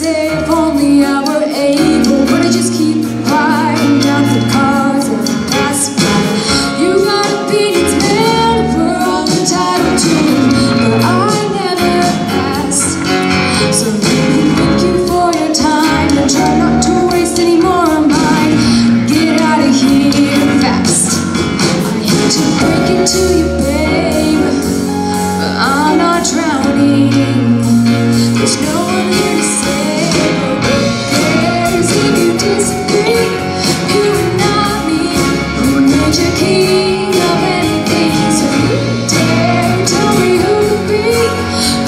say if only I were able, but I just keep riding down the cars as I pass by. You got opinions, man, we're all entitled to them, but I never asked. So thank you for your time, and try not to waste any more of mine. Get out of here fast. I hate to break it to you, babe, but I'm not drowning. There's no one here to save. Cares if you disagree? You and not me. Who made you king of anything? So you dare tell me who could be?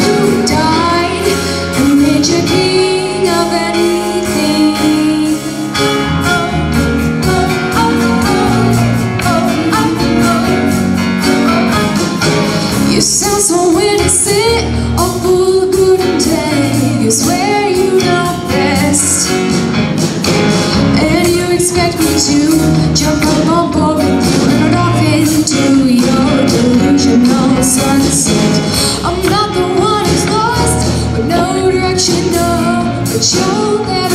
Who died and made you king of anything? You sound so innocent, all full of good intent. You swear you know best, and you expect me to jump up on board with you and run off into your delusional sunset. I'm not the one who's lost with no direction, no, but you'll never